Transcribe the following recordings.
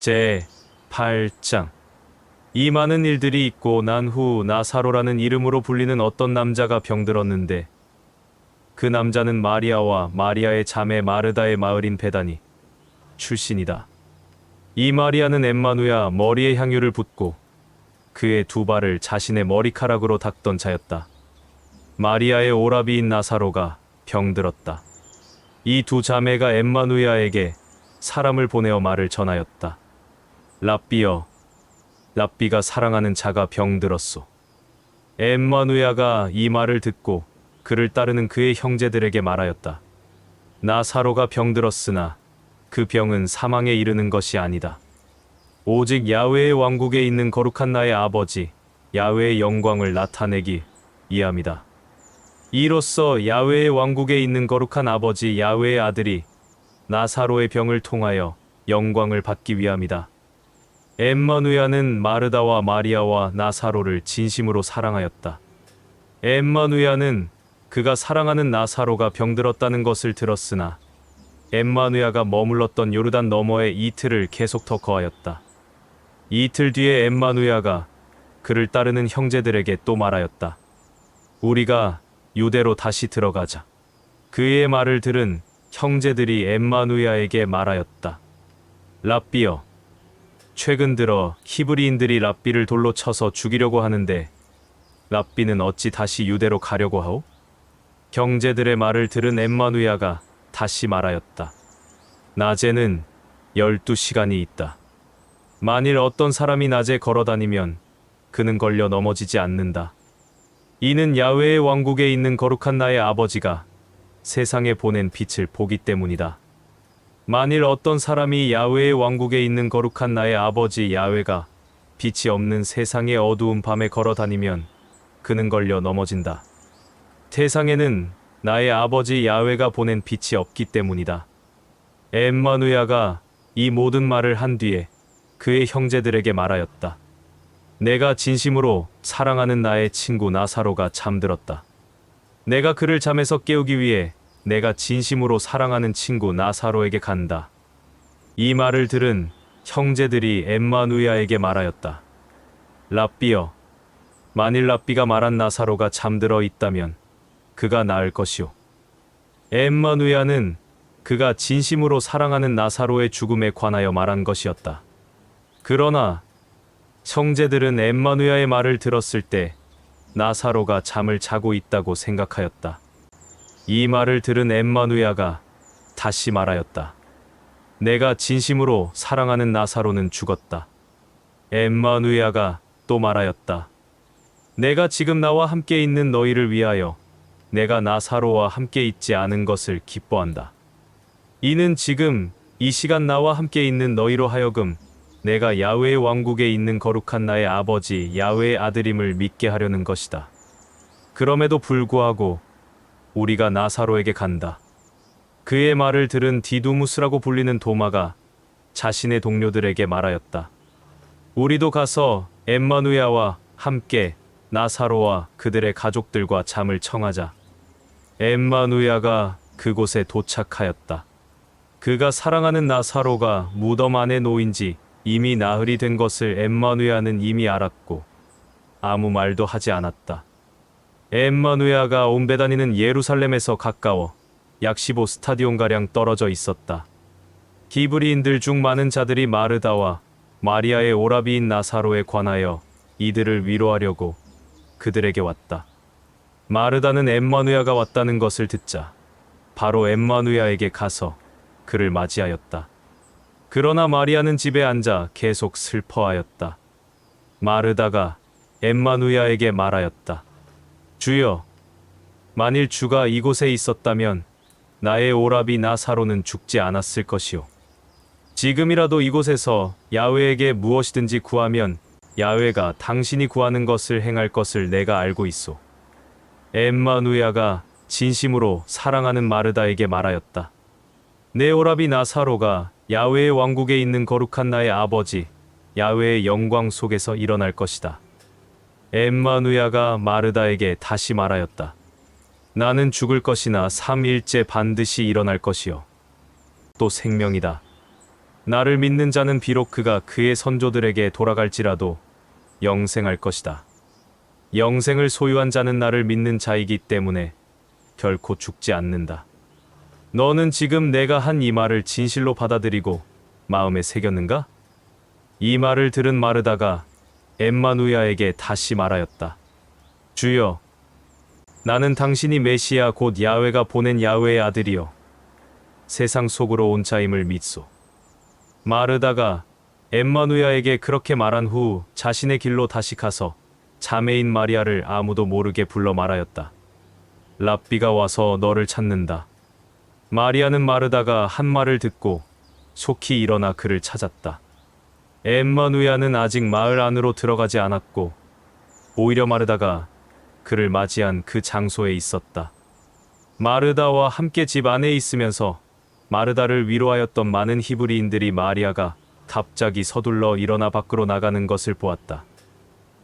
제 8장. 이 많은 일들이 있고 난 후 나사로라는 이름으로 불리는 어떤 남자가 병들었는데 그 남자는 마리아와 마리아의 자매 마르다의 마을인 베다니 출신이다. 이 마리아는 엠마누야 머리에 향유를 붓고 그의 두 발을 자신의 머리카락으로 닦던 자였다. 마리아의 오라비인 나사로가 병들었다. 이 두 자매가 엠마누야에게 사람을 보내어 말을 전하였다. 랍비여, 랍비가 사랑하는 자가 병들었소. 엠마누야가 이 말을 듣고 그를 따르는 그의 형제들에게 말하였다. 나사로가 병들었으나 그 병은 사망에 이르는 것이 아니다. 오직 야훼의 왕국에 있는 거룩한 나의 아버지 야훼의 영광을 나타내기 위함이다. 이로써 야훼의 왕국에 있는 거룩한 아버지 야훼의 아들이 나사로의 병을 통하여 영광을 받기 위함이다. 엠마누야는 마르다와 마리아와 나사로를 진심으로 사랑하였다. 엠마누야는 그가 사랑하는 나사로가 병들었다는 것을 들었으나 엠마누야가 머물렀던 요르단 너머에 이틀을 계속 더 거하였다. 이틀 뒤에 엠마누야가 그를 따르는 형제들에게 또 말하였다. 우리가 유대로 다시 들어가자. 그의 말을 들은 형제들이 엠마누야에게 말하였다. 랍비여, 최근 들어 히브리인들이 랍비를 돌로 쳐서 죽이려고 하는데 랍비는 어찌 다시 유대로 가려고 하오? 형제들의 말을 들은 엠마누야가 다시 말하였다. 낮에는 12시간이 있다. 만일 어떤 사람이 낮에 걸어다니면 그는 걸려 넘어지지 않는다. 이는 야훼의 왕국에 있는 거룩한 나의 아버지가 세상에 보낸 빛을 보기 때문이다. 만일 어떤 사람이 야훼의 왕국에 있는 거룩한 나의 아버지 야훼가 빛이 없는 세상의 어두운 밤에 걸어다니면 그는 걸려 넘어진다. 세상에는 나의 아버지 야훼가 보낸 빛이 없기 때문이다. 엠마누야가 이 모든 말을 한 뒤에 그의 형제들에게 말하였다. 내가 진심으로 사랑하는 나의 친구 나사로가 잠들었다. 내가 그를 잠에서 깨우기 위해 내가 진심으로 사랑하는 친구 나사로에게 간다. 이 말을 들은 형제들이 엠마누야에게 말하였다. 랍비여, 만일 랍비가 말한 나사로가 잠들어 있다면 그가 나을 것이오. 엠마누야는 그가 진심으로 사랑하는 나사로의 죽음에 관하여 말한 것이었다. 그러나 형제들은 엠마누야의 말을 들었을 때 나사로가 잠을 자고 있다고 생각하였다. 이 말을 들은 엠마누야가 다시 말하였다. 내가 진심으로 사랑하는 나사로는 죽었다. 엠마누야가 또 말하였다. 내가 지금 나와 함께 있는 너희를 위하여 내가 나사로와 함께 있지 않은 것을 기뻐한다. 이는 지금 이 시간 나와 함께 있는 너희로 하여금 내가 야훼의 왕국에 있는 거룩한 나의 아버지 야훼의 아들임을 믿게 하려는 것이다. 그럼에도 불구하고 우리가 나사로에게 간다. 그의 말을 들은 디두무스라고 불리는 도마가 자신의 동료들에게 말하였다. 우리도 가서 엠마누야와 함께 나사로와 그들의 가족들과 잠을 청하자. 엠마누야가 그곳에 도착하였다. 그가 사랑하는 나사로가 무덤 안에 놓인 지 이미 나흘이 된 것을 엠마누야는 이미 알았고 아무 말도 하지 않았다. 엠마누야가 온 베다니는 예루살렘에서 가까워 약 15스타디온가량 떨어져 있었다. 히브리인들 중 많은 자들이 마르다와 마리아의 오라비인 나사로에 관하여 이들을 위로하려고 그들에게 왔다. 마르다는 엠마누야가 왔다는 것을 듣자 바로 엠마누야에게 가서 그를 맞이하였다. 그러나 마리아는 집에 앉아 계속 슬퍼하였다. 마르다가 엠마누야에게 말하였다. 주여, 만일 주가 이곳에 있었다면 나의 오라비 나사로는 죽지 않았을 것이오. 지금이라도 이곳에서 야훼에게 무엇이든지 구하면 야훼가 당신이 구하는 것을 행할 것을 내가 알고 있소. 엠마누야가 진심으로 사랑하는 마르다에게 말하였다. 내 오라비 나사로가 야훼의 왕국에 있는 거룩한 나의 아버지 야훼의 영광 속에서 일어날 것이다. 엠마누야가 마르다에게 다시 말하였다. 나는 죽을 것이나 3일째 반드시 일어날 것이요. 또 생명이다. 나를 믿는 자는 비록 그가 그의 선조들에게 돌아갈지라도 영생할 것이다. 영생을 소유한 자는 나를 믿는 자이기 때문에 결코 죽지 않는다. 너는 지금 내가 한 이 말을 진실로 받아들이고 마음에 새겼는가? 이 말을 들은 마르다가 엠마누야에게 다시 말하였다. 주여, 나는 당신이 메시아 곧 야훼가 보낸 야훼의 아들이요 세상 속으로 온 자임을 믿소. 마르다가 엠마누야에게 그렇게 말한 후 자신의 길로 다시 가서 자매인 마리아를 아무도 모르게 불러 말하였다. 랍비가 와서 너를 찾는다. 마리아는 마르다가 한 말을 듣고 속히 일어나 그를 찾았다. 엠마누야는 아직 마을 안으로 들어가지 않았고 오히려 마르다가 그를 맞이한 그 장소에 있었다. 마르다와 함께 집 안에 있으면서 마르다를 위로하였던 많은 히브리인들이 마리아가 갑자기 서둘러 일어나 밖으로 나가는 것을 보았다.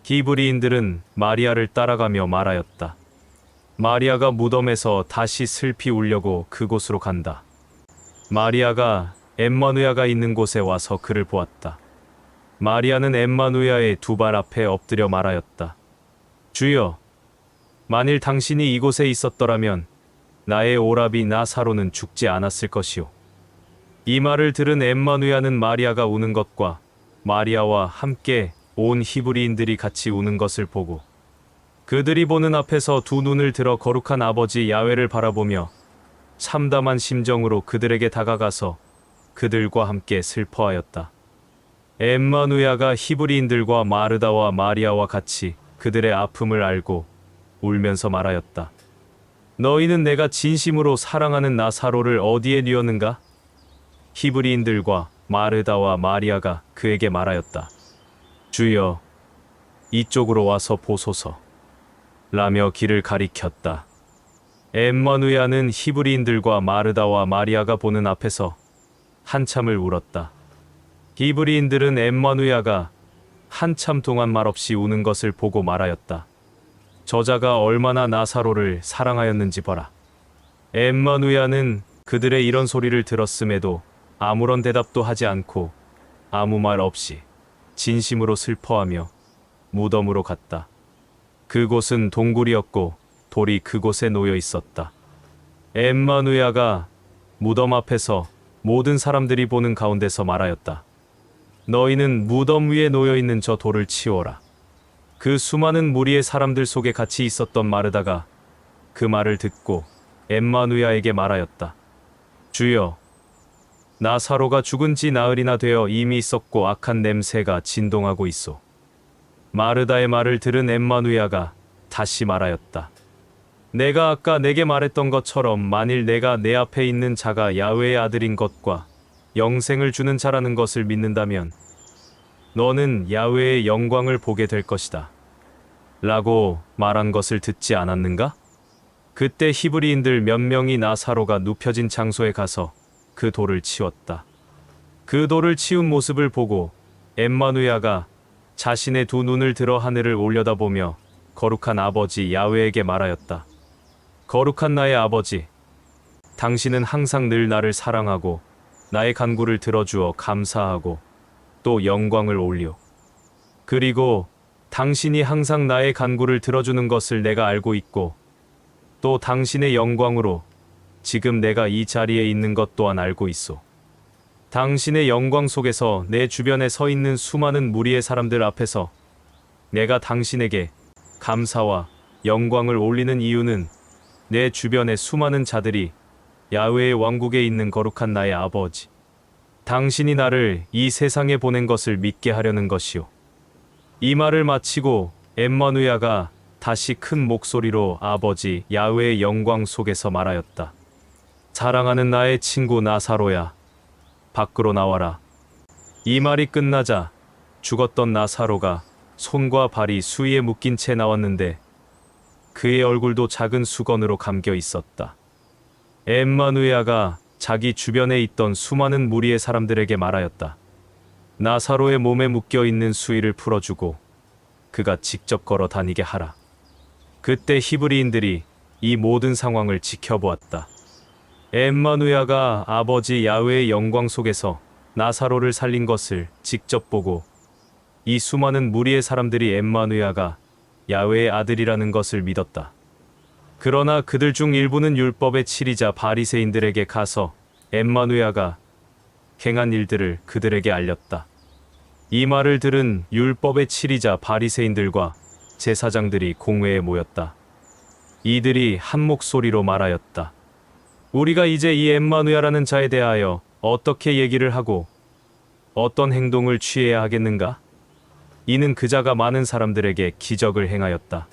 히브리인들은 마리아를 따라가며 말하였다. 마리아가 무덤에서 다시 슬피 울려고 그곳으로 간다. 마리아가 엠마누야가 있는 곳에 와서 그를 보았다. 마리아는 엠마누야의 두 발 앞에 엎드려 말하였다. 주여, 만일 당신이 이곳에 있었더라면 나의 오라비 나사로는 죽지 않았을 것이오. 이 말을 들은 엠마누야는 마리아가 우는 것과 마리아와 함께 온 히브리인들이 같이 우는 것을 보고 그들이 보는 앞에서 두 눈을 들어 거룩한 아버지 야훼를 바라보며 참담한 심정으로 그들에게 다가가서 그들과 함께 슬퍼하였다. 엠마누야가 히브리인들과 마르다와 마리아와 같이 그들의 아픔을 알고 울면서 말하였다. 너희는 내가 진심으로 사랑하는 나사로를 어디에 뉘었는가? 히브리인들과 마르다와 마리아가 그에게 말하였다. 주여, 이쪽으로 와서 보소서. 라며 길을 가리켰다. 엠마누야는 히브리인들과 마르다와 마리아가 보는 앞에서 한참을 울었다. 히브리인들은 엠마누야가 한참 동안 말없이 우는 것을 보고 말하였다. 저자가 얼마나 나사로를 사랑하였는지 봐라. 엠마누야는 그들의 이런 소리를 들었음에도 아무런 대답도 하지 않고 아무 말 없이 진심으로 슬퍼하며 무덤으로 갔다. 그곳은 동굴이었고 돌이 그곳에 놓여 있었다. 엠마누야가 무덤 앞에서 모든 사람들이 보는 가운데서 말하였다. 너희는 무덤 위에 놓여 있는 저 돌을 치워라. 그 수많은 무리의 사람들 속에 같이 있었던 마르다가 그 말을 듣고 엠마누야에게 말하였다. 주여, 나사로가 죽은 지 나흘이나 되어 이미 썩고 악한 냄새가 진동하고 있소. 마르다의 말을 들은 엠마누야가 다시 말하였다. 내가 아까 내게 말했던 것처럼 만일 내가 내 앞에 있는 자가 야훼의 아들인 것과 영생을 주는 자라는 것을 믿는다면 너는 야훼의 영광을 보게 될 것이다. 라고 말한 것을 듣지 않았는가? 그때 히브리인들 몇 명이 나사로가 눕혀진 장소에 가서 그 돌을 치웠다. 그 돌을 치운 모습을 보고 엠마누야가 자신의 두 눈을 들어 하늘을 올려다보며 거룩한 아버지 야훼에게 말하였다. 거룩한 나의 아버지, 당신은 항상 늘 나를 사랑하고 나의 간구를 들어주어 감사하고 또 영광을 올려. 그리고 당신이 항상 나의 간구를 들어주는 것을 내가 알고 있고 또 당신의 영광으로 지금 내가 이 자리에 있는 것 또한 알고 있소. 당신의 영광 속에서 내 주변에 서 있는 수많은 무리의 사람들 앞에서 내가 당신에게 감사와 영광을 올리는 이유는 내 주변의 수많은 자들이 야훼의 왕국에 있는 거룩한 나의 아버지, 당신이 나를 이 세상에 보낸 것을 믿게 하려는 것이오. 이 말을 마치고 엠마누야가 다시 큰 목소리로 아버지 야훼의 영광 속에서 말하였다. 사랑하는 나의 친구 나사로야, 밖으로 나와라. 이 말이 끝나자 죽었던 나사로가 손과 발이 수의에 묶인 채 나왔는데 그의 얼굴도 작은 수건으로 감겨 있었다. 엠마누야가 자기 주변에 있던 수많은 무리의 사람들에게 말하였다. 나사로의 몸에 묶여 있는 수의를 풀어주고 그가 직접 걸어 다니게 하라. 그때 히브리인들이 이 모든 상황을 지켜보았다. 엠마누야가 아버지 야훼의 영광 속에서 나사로를 살린 것을 직접 보고 이 수많은 무리의 사람들이 엠마누야가 야훼의 아들이라는 것을 믿었다. 그러나 그들 중 일부는 율법의 치리자 바리새인들에게 가서 엠마누야가 행한 일들을 그들에게 알렸다. 이 말을 들은 율법의 치리자 바리새인들과 제사장들이 공회에 모였다. 이들이 한 목소리로 말하였다. 우리가 이제 이 엠마누야라는 자에 대하여 어떻게 얘기를 하고 어떤 행동을 취해야 하겠는가? 이는 그 자가 많은 사람들에게 기적을 행하였다.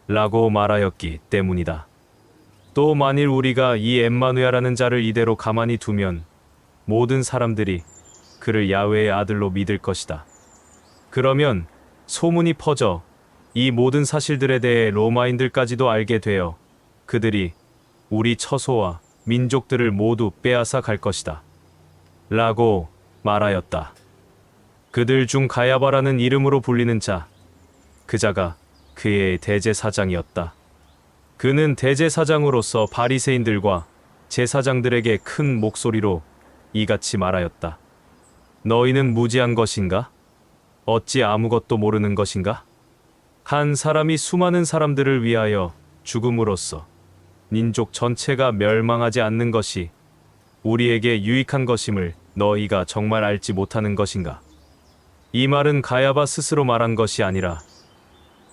라고 말하였기 때문이다. 또 만일 우리가 이 엠마누야라는 자를 이대로 가만히 두면 모든 사람들이 그를 야훼의 아들로 믿을 것이다. 그러면 소문이 퍼져 이 모든 사실들에 대해 로마인들까지도 알게 되어 그들이 우리 처소와 민족들을 모두 빼앗아 갈 것이다. 라고 말하였다. 그들 중 가야바라는 이름으로 불리는 자, 그 자가 그의 대제사장이었다. 그는 대제사장으로서 바리새인들과 제사장들에게 큰 목소리로 이같이 말하였다. 너희는 무지한 것인가? 어찌 아무것도 모르는 것인가? 한 사람이 수많은 사람들을 위하여 죽음으로써 민족 전체가 멸망하지 않는 것이 우리에게 유익한 것임을 너희가 정말 알지 못하는 것인가? 이 말은 가야바 스스로 말한 것이 아니라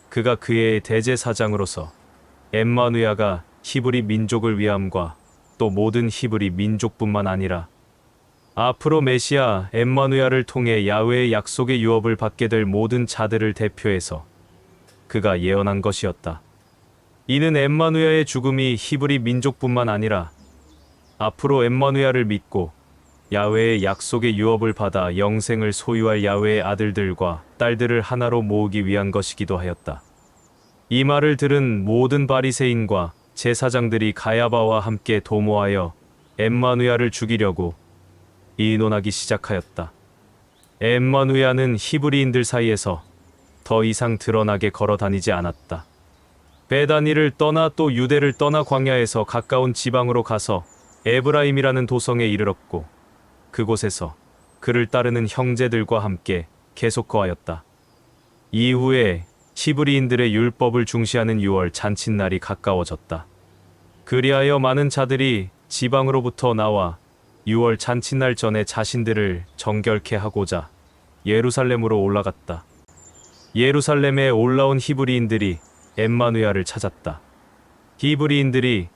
그가 그의 대제사장으로서 엠마누야가 히브리 민족을 위함과 또 모든 히브리 민족뿐만 아니라 앞으로 메시아 엠마누야를 통해 야훼의 약속의 유업을 받게 될 모든 자들을 대표해서 그가 예언한 것이었다. 이는 엠마누야의 죽음이 히브리 민족뿐만 아니라 앞으로 엠마누야를 믿고 야훼의 약속의 유업을 받아 영생을 소유할 야훼의 아들들과 딸들을 하나로 모으기 위한 것이기도 하였다. 이 말을 들은 모든 바리새인과 제사장들이 가야바와 함께 도모하여 엠마누야를 죽이려고 의논하기 시작하였다. 엠마누야는 히브리인들 사이에서 더 이상 드러나게 걸어 다니지 않았다. 베다니를 떠나 또 유대를 떠나 광야에서 가까운 지방으로 가서 에브라임이라는 도성에 이르렀고 그곳에서 그를 따르는 형제들과 함께 계속 거하였다. 이후에 히브리인들의 율법을 중시하는 6월 잔칫날이 가까워졌다. 그리하여 많은 자들이 지방으로부터 나와 6월 잔칫날 전에 자신들을 정결케 하고자 예루살렘으로 올라갔다. 예루살렘에 올라온 히브리인들이 엠마누야를 찾았다. 히브리인들이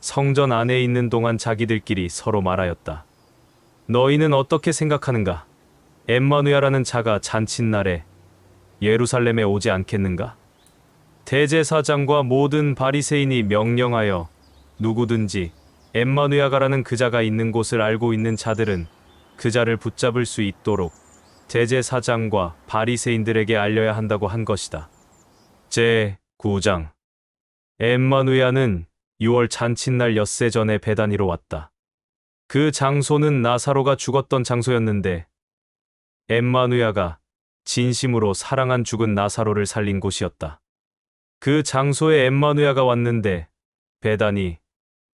성전 안에 있는 동안 자기들끼리 서로 말하였다. 너희는 어떻게 생각하는가? 엠마누야라는 자가 잔칫날에 예루살렘에 오지 않겠는가? 대제사장과 모든 바리새인이 명령하여 누구든지 엠마누야가라는 그 자가 있는 곳을 알고 있는 자들은 그 자를 붙잡을 수 있도록 대제사장과 바리새인들에게 알려야 한다고 한 것이다. 제9장 엠마누야는 6월 잔칫날 엿새 전에 베다니로 왔다. 그 장소는 나사로가 죽었던 장소였는데 엠마누야가 진심으로 사랑한 죽은 나사로를 살린 곳이었다. 그 장소에 엠마누야가 왔는데 베다니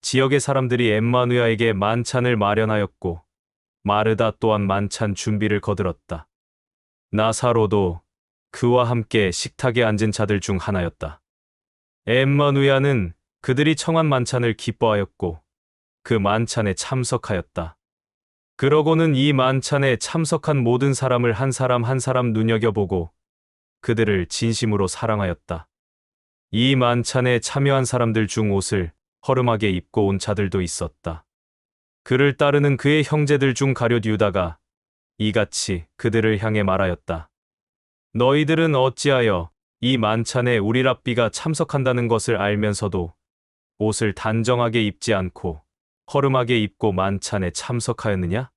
지역의 사람들이 엠마누야에게 만찬을 마련하였고 마르다 또한 만찬 준비를 거들었다. 나사로도 그와 함께 식탁에 앉은 자들 중 하나였다. 엠마누야는 그들이 청한 만찬을 기뻐하였고 그 만찬에 참석하였다. 그러고는 이 만찬에 참석한 모든 사람을 한 사람 한 사람 눈여겨보고 그들을 진심으로 사랑하였다. 이 만찬에 참여한 사람들 중 옷을 허름하게 입고 온 자들도 있었다. 그를 따르는 그의 형제들 중 가룟 유다가 이같이 그들을 향해 말하였다. 너희들은 어찌하여 이 만찬에 우리 랍비가 참석한다는 것을 알면서도 옷을 단정하게 입지 않고 허름하게 입고 만찬에 참석하였느냐?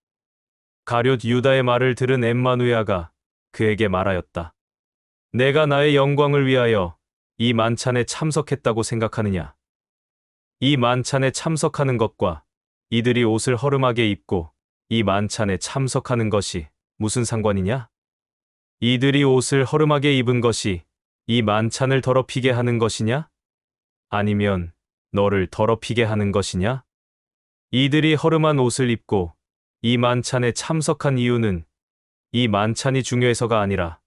가룟 유다의 말을 들은 엠마누야가 그에게 말하였다. 내가 나의 영광을 위하여 이 만찬에 참석했다고 생각하느냐? 이 만찬에 참석하는 것과 이들이 옷을 허름하게 입고 이 만찬에 참석하는 것이 무슨 상관이냐? 이들이 옷을 허름하게 입은 것이 이 만찬을 더럽히게 하는 것이냐? 아니면 너를 더럽히게 하는 것이냐? 이들이 허름한 옷을 입고 이 만찬에 참석한 이유는 이 만찬이 중요해서가 아니라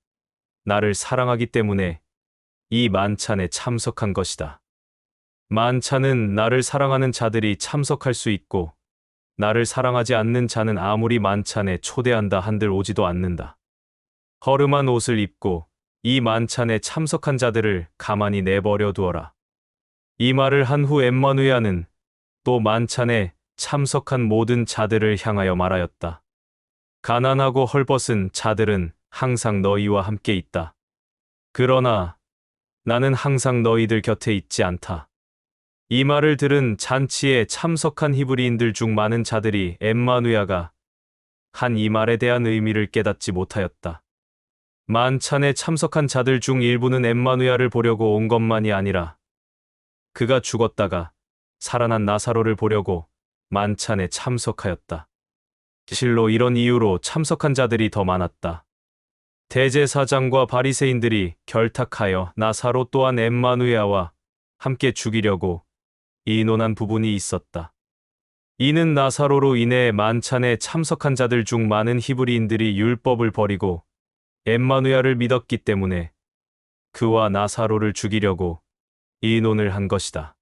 나를 사랑하기 때문에 이 만찬에 참석한 것이다. 만찬은 나를 사랑하는 자들이 참석할 수 있고 나를 사랑하지 않는 자는 아무리 만찬에 초대한다 한들 오지도 않는다. 허름한 옷을 입고 이 만찬에 참석한 자들을 가만히 내버려 두어라. 이 말을 한 후 엠마누야는 또 만찬에 참석한 모든 자들을 향하여 말하였다. 가난하고 헐벗은 자들은 항상 너희와 함께 있다. 그러나 나는 항상 너희들 곁에 있지 않다. 이 말을 들은 잔치에 참석한 히브리인들 중 많은 자들이 엠마누야가 한 이 말에 대한 의미를 깨닫지 못하였다. 만찬에 참석한 자들 중 일부는 엠마누야를 보려고 온 것만이 아니라 그가 죽었다가 살아난 나사로를 보려고 만찬에 참석하였다. 실로 이런 이유로 참석한 자들이 더 많았다. 대제사장과 바리새인들이 결탁하여 나사로 또한 엠마누야와 함께 죽이려고 의논한 부분이 있었다. 이는 나사로로 인해 만찬에 참석한 자들 중 많은 히브리인들이 율법을 버리고 엠마누야를 믿었기 때문에 그와 나사로를 죽이려고 의논을 한 것이다.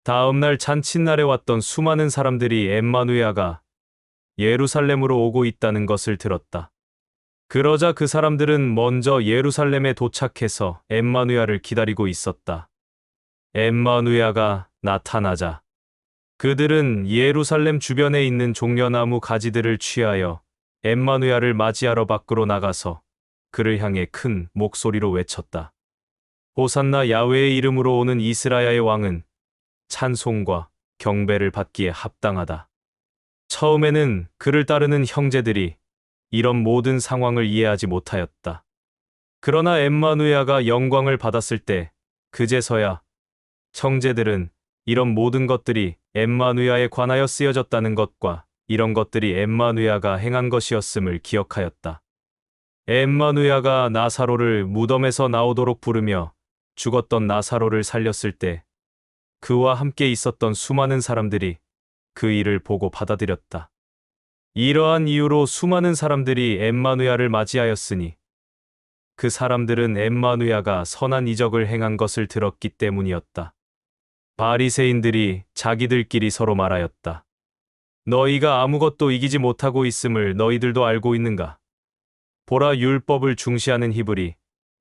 다음 날 잔칫날에 왔던 수많은 사람들이 엠마누야가 예루살렘으로 오고 있다는 것을 들었다. 그러자 그 사람들은 먼저 예루살렘에 도착해서 엠마누야를 기다리고 있었다. 엠마누야가 나타나자 그들은 예루살렘 주변에 있는 종려나무 가지들을 취하여 엠마누야를 맞이하러 밖으로 나가서 그를 향해 큰 목소리로 외쳤다. 호산나 야훼의 이름으로 오는 이스라엘의 왕은 찬송과 경배를 받기에 합당하다. 처음에는 그를 따르는 형제들이 이런 모든 상황을 이해하지 못하였다. 그러나 엠마누야가 영광을 받았을 때 그제서야 형제들은 이런 모든 것들이 엠마누야에 관하여 쓰여졌다는 것과 이런 것들이 엠마누야가 행한 것이었음을 기억하였다. 엠마누야가 나사로를 무덤에서 나오도록 부르며 죽었던 나사로를 살렸을 때 그와 함께 있었던 수많은 사람들이 그 일을 보고 받아들였다. 이러한 이유로 수많은 사람들이 엠마누야를 맞이하였으니 그 사람들은 엠마누야가 선한 이적을 행한 것을 들었기 때문이었다. 바리새인들이 자기들끼리 서로 말하였다. 너희가 아무것도 이기지 못하고 있음을 너희들도 알고 있는가? 보라, 율법을 중시하는 히브리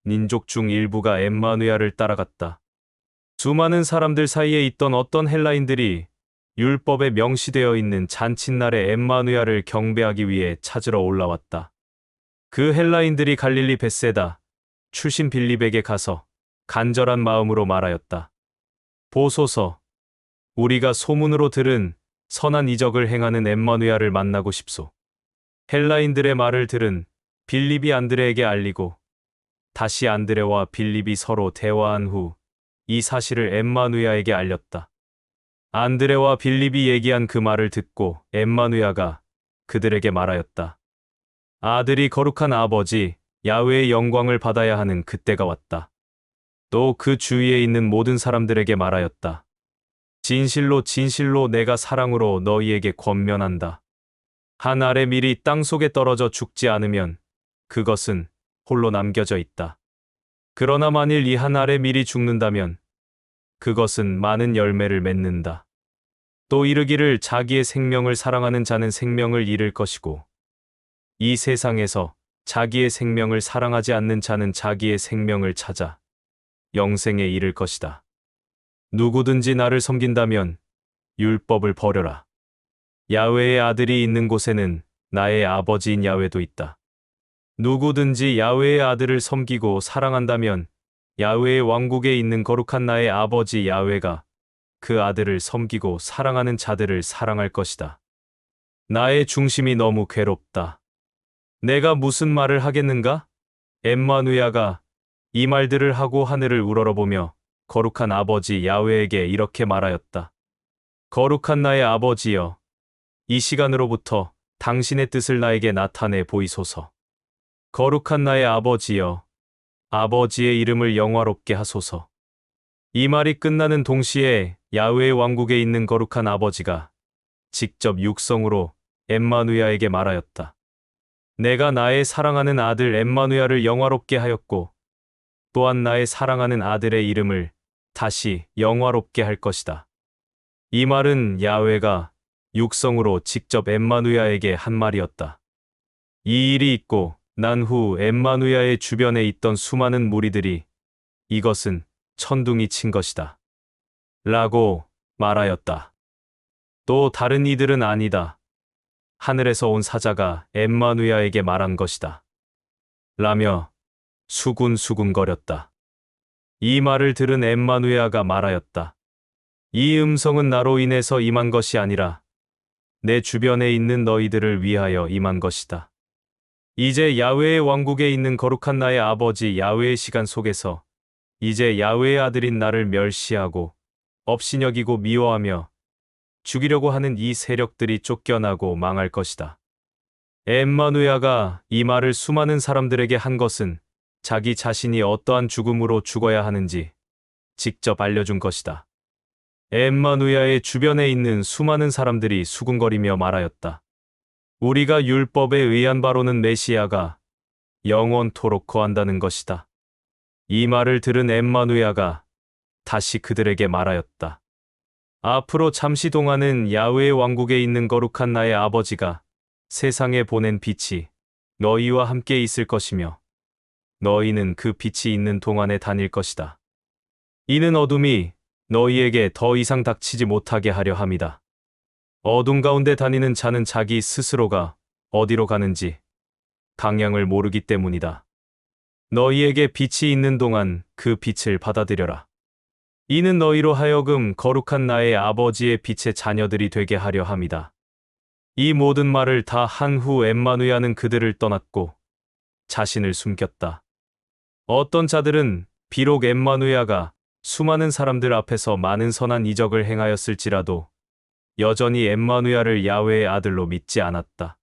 민족 중 일부가 엠마누야를 따라갔다. 수많은 사람들 사이에 있던 어떤 헬라인들이 율법에 명시되어 있는 잔칫날에 엠마누야를 경배하기 위해 찾으러 올라왔다. 그 헬라인들이 갈릴리 벳세다 출신 빌립에게 가서 간절한 마음으로 말하였다. 보소서, 우리가 소문으로 들은 선한 이적을 행하는 엠마누야를 만나고 싶소. 헬라인들의 말을 들은 빌립이 안드레에게 알리고 다시 안드레와 빌립이 서로 대화한 후 이 사실을 엠마누야에게 알렸다. 안드레와 빌립이 얘기한 그 말을 듣고 엠마누야가 그들에게 말하였다. 아들이 거룩한 아버지 야훼의 영광을 받아야 하는 그때가 왔다. 또 그 주위에 있는 모든 사람들에게 말하였다. 진실로 진실로 내가 사랑으로 너희에게 권면한다. 한 알의 밀이 땅속에 떨어져 죽지 않으면 그것은 홀로 남겨져 있다. 그러나 만일 이 한 알의 밀이 죽는다면 그것은 많은 열매를 맺는다. 또 이르기를 자기의 생명을 사랑하는 자는 생명을 잃을 것이고 이 세상에서 자기의 생명을 사랑하지 않는 자는 자기의 생명을 찾아 영생에 이를 것이다. 누구든지 나를 섬긴다면 율법을 버려라. 야훼의 아들이 있는 곳에는 나의 아버지인 야훼도 있다. 누구든지 야훼의 아들을 섬기고 사랑한다면 야훼의 왕국에 있는 거룩한 나의 아버지 야훼가 그 아들을 섬기고 사랑하는 자들을 사랑할 것이다. 나의 중심이 너무 괴롭다. 내가 무슨 말을 하겠는가? 엠마누야가 이 말들을 하고 하늘을 우러러보며 거룩한 아버지 야훼에게 이렇게 말하였다. 거룩한 나의 아버지여, 이 시간으로부터 당신의 뜻을 나에게 나타내 보이소서. 거룩한 나의 아버지여, 아버지의 이름을 영화롭게 하소서. 이 말이 끝나는 동시에 야훼의 왕국에 있는 거룩한 아버지가 직접 육성으로 엠마누야에게 말하였다. 내가 나의 사랑하는 아들 엠마누야를 영화롭게 하였고 또한 나의 사랑하는 아들의 이름을 다시 영화롭게 할 것이다. 이 말은 야훼가 육성으로 직접 엠마누야에게 한 말이었다. 이 일이 있고 난 후 엠마누야의 주변에 있던 수많은 무리들이 이것은 천둥이 친 것이다. 라고 말하였다. 또 다른 이들은 아니다. 하늘에서 온 사자가 엠마누야에게 말한 것이다. 라며 수군수군거렸다. 이 말을 들은 엠마누야가 말하였다. 이 음성은 나로 인해서 임한 것이 아니라 내 주변에 있는 너희들을 위하여 임한 것이다. 이제 야훼의 왕국에 있는 거룩한 나의 아버지 야훼의 시간 속에서 이제 야훼의 아들인 나를 멸시하고 업신여기고 미워하며 죽이려고 하는 이 세력들이 쫓겨나고 망할 것이다. 엠마누야가 이 말을 수많은 사람들에게 한 것은 자기 자신이 어떠한 죽음으로 죽어야 하는지 직접 알려준 것이다. 엠마누야의 주변에 있는 수많은 사람들이 수군거리며 말하였다. 우리가 율법에 의한 바로는 메시아가 영원토록 거한다는 것이다. 이 말을 들은 엠마누야가 다시 그들에게 말하였다. 앞으로 잠시 동안은 야훼의 왕국에 있는 거룩한 나의 아버지가 세상에 보낸 빛이 너희와 함께 있을 것이며 너희는 그 빛이 있는 동안에 다닐 것이다. 이는 어둠이 너희에게 더 이상 닥치지 못하게 하려 함이다. 어둠 가운데 다니는 자는 자기 스스로가 어디로 가는지 방향을 모르기 때문이다. 너희에게 빛이 있는 동안 그 빛을 받아들여라. 이는 너희로 하여금 거룩한 나의 아버지의 빛의 자녀들이 되게 하려 함이다. 이 모든 말을 다 한 후 엠마누야는 그들을 떠났고 자신을 숨겼다. 어떤 자들은 비록 엠마누야가 수많은 사람들 앞에서 많은 선한 이적을 행하였을지라도 여전히 엠마누야를 야훼의 아들로 믿지 않았다.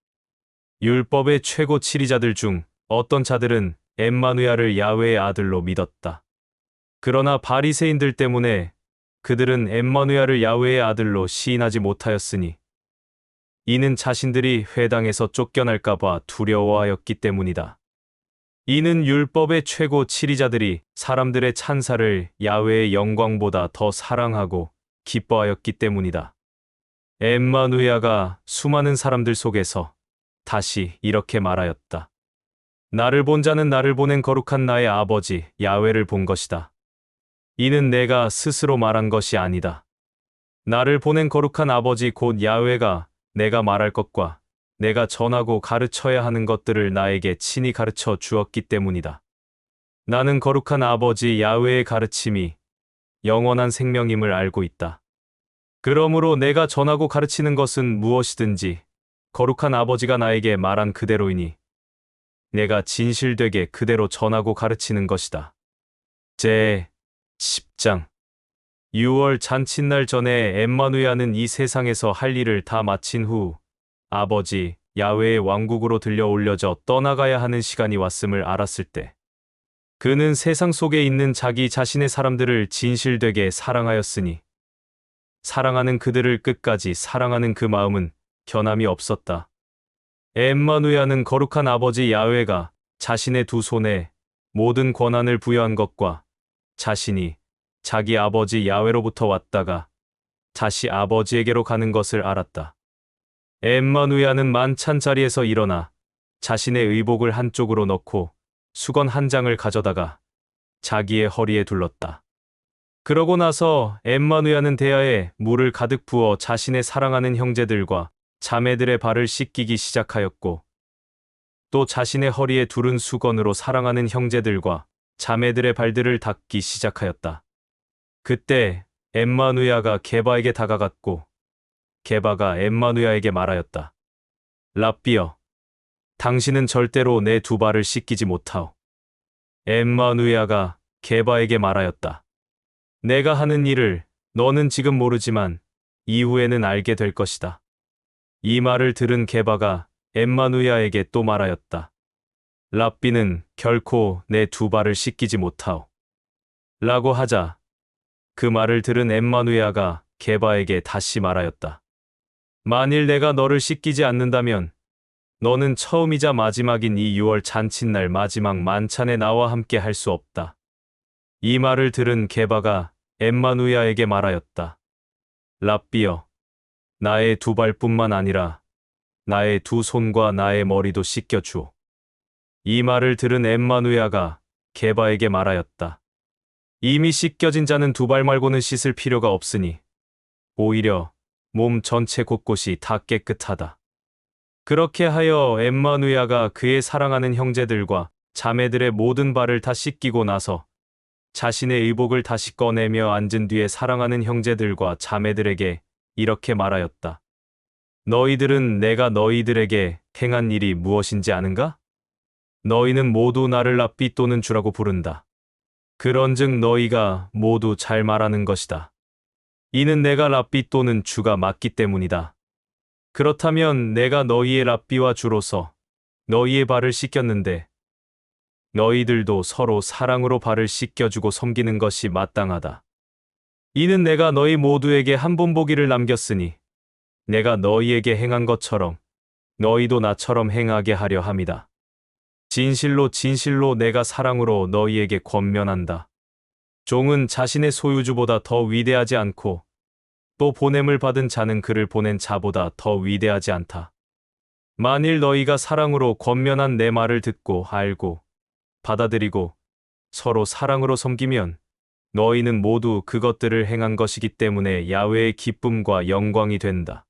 율법의 최고 치리자들 중 어떤 자들은 엠마누야를 야훼의 아들로 믿었다. 그러나 바리새인들 때문에 그들은 엠마누야를 야훼의 아들로 시인하지 못하였으니 이는 자신들이 회당에서 쫓겨날까 봐 두려워하였기 때문이다. 이는 율법의 최고 치리자들이 사람들의 찬사를 야훼의 영광보다 더 사랑하고 기뻐하였기 때문이다. 엠마누야가 수많은 사람들 속에서 다시 이렇게 말하였다. 나를 본 자는 나를 보낸 거룩한 나의 아버지 야훼를 본 것이다. 이는 내가 스스로 말한 것이 아니다. 나를 보낸 거룩한 아버지 곧 야훼가 내가 말할 것과 내가 전하고 가르쳐야 하는 것들을 나에게 친히 가르쳐 주었기 때문이다. 나는 거룩한 아버지 야훼의 가르침이 영원한 생명임을 알고 있다. 그러므로 내가 전하고 가르치는 것은 무엇이든지 거룩한 아버지가 나에게 말한 그대로이니 내가 진실되게 그대로 전하고 가르치는 것이다. 제 10장 6월 잔칫날 전에 엠마누야는 이 세상에서 할 일을 다 마친 후 아버지 야훼의 왕국으로 들려 올려져 떠나가야 하는 시간이 왔음을 알았을 때 그는 세상 속에 있는 자기 자신의 사람들을 진실되게 사랑하였으니 사랑하는 그들을 끝까지 사랑하는 그 마음은 변함이 없었다. 엠마누야는 거룩한 아버지 야훼가 자신의 두 손에 모든 권한을 부여한 것과 자신이 자기 아버지 야훼로부터 왔다가 다시 아버지에게로 가는 것을 알았다. 엠마누야는 만찬 자리에서 일어나 자신의 의복을 한쪽으로 넣고 수건 한 장을 가져다가 자기의 허리에 둘렀다. 그러고 나서 엠마누야는 대야에 물을 가득 부어 자신의 사랑하는 형제들과 자매들의 발을 씻기기 시작하였고 또 자신의 허리에 두른 수건으로 사랑하는 형제들과 자매들의 발들을 닦기 시작하였다. 그때 엠마누야가 게바에게 다가갔고 게바가 엠마누야에게 말하였다. 랍비여, 당신은 절대로 내 두 발을 씻기지 못하오. 엠마누야가 게바에게 말하였다. 내가 하는 일을 너는 지금 모르지만 이후에는 알게 될 것이다. 이 말을 들은 게바가 엠마누야에게 또 말하였다. 랍비는 결코 내 두 발을 씻기지 못하오. 라고 하자 그 말을 들은 엠마누야가 게바에게 다시 말하였다. 만일 내가 너를 씻기지 않는다면 너는 처음이자 마지막인 이 6월 잔칫날 마지막 만찬에 나와 함께 할 수 없다. 이 말을 들은 게바가 엠마누야에게 말하였다. 랍비여, 나의 두 발뿐만 아니라 나의 두 손과 나의 머리도 씻겨주오. 이 말을 들은 엠마누야가 게바에게 말하였다. 이미 씻겨진 자는 두 발 말고는 씻을 필요가 없으니 오히려 몸 전체 곳곳이 다 깨끗하다. 그렇게 하여 엠마누야가 그의 사랑하는 형제들과 자매들의 모든 발을 다 씻기고 나서 자신의 의복을 다시 꺼내며 앉은 뒤에 사랑하는 형제들과 자매들에게 이렇게 말하였다. 너희들은 내가 너희들에게 행한 일이 무엇인지 아는가? 너희는 모두 나를 랍비 또는 주라고 부른다. 그런즉 너희가 모두 잘 말하는 것이다. 이는 내가 랍비 또는 주가 맞기 때문이다. 그렇다면 내가 너희의 랍비와 주로서 너희의 발을 씻겼는데 너희들도 서로 사랑으로 발을 씻겨주고 섬기는 것이 마땅하다. 이는 내가 너희 모두에게 한 번 보기를 남겼으니 내가 너희에게 행한 것처럼 너희도 나처럼 행하게 하려 함이다. 진실로 진실로 내가 사랑으로 너희에게 권면한다. 종은 자신의 소유주보다 더 위대하지 않고 또 보냄을 받은 자는 그를 보낸 자보다 더 위대하지 않다. 만일 너희가 사랑으로 권면한 내 말을 듣고 알고 받아들이고 서로 사랑으로 섬기면 너희는 모두 그것들을 행한 것이기 때문에 야훼의 기쁨과 영광이 된다.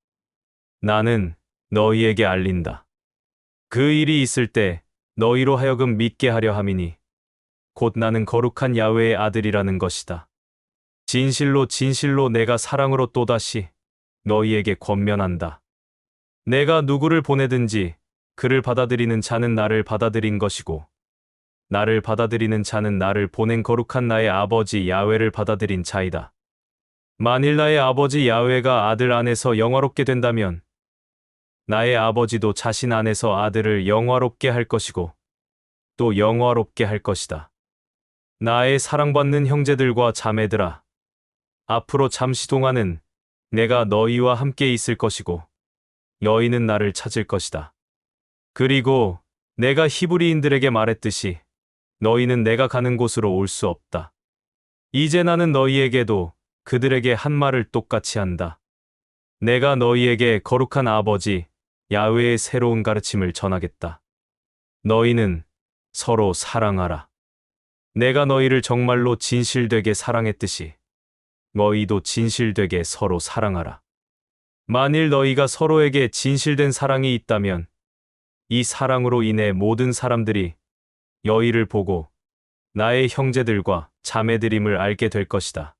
나는 너희에게 알린다. 그 일이 있을 때 너희로 하여금 믿게 하려 함이니 곧 나는 거룩한 야훼의 아들이라는 것이다. 진실로 진실로 내가 사랑으로 또다시 너희에게 권면한다. 내가 누구를 보내든지 그를 받아들이는 자는 나를 받아들인 것이고 나를 받아들이는 자는 나를 보낸 거룩한 나의 아버지 야훼를 받아들인 자이다. 만일 나의 아버지 야훼가 아들 안에서 영화롭게 된다면 나의 아버지도 자신 안에서 아들을 영화롭게 할 것이고 또 영화롭게 할 것이다. 나의 사랑받는 형제들과 자매들아, 앞으로 잠시 동안은 내가 너희와 함께 있을 것이고 너희는 나를 찾을 것이다. 그리고 내가 히브리인들에게 말했듯이 너희는 내가 가는 곳으로 올 수 없다. 이제 나는 너희에게도 그들에게 한 말을 똑같이 한다. 내가 너희에게 거룩한 아버지 야훼의 새로운 가르침을 전하겠다. 너희는 서로 사랑하라. 내가 너희를 정말로 진실되게 사랑했듯이 너희도 진실되게 서로 사랑하라. 만일 너희가 서로에게 진실된 사랑이 있다면 이 사랑으로 인해 모든 사람들이 너희를 보고 나의 형제들과 자매들임을 알게 될 것이다.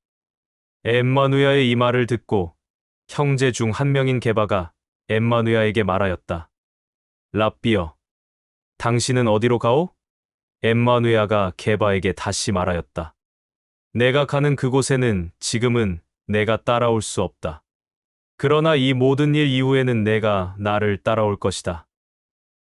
엠마누야의 이 말을 듣고 형제 중 한 명인 게바가 엠마누야에게 말하였다. 랍비여, 당신은 어디로 가오? 엠마누야가 게바에게 다시 말하였다. 내가 가는 그곳에는 지금은 내가 따라올 수 없다. 그러나 이 모든 일 이후에는 내가 나를 따라올 것이다.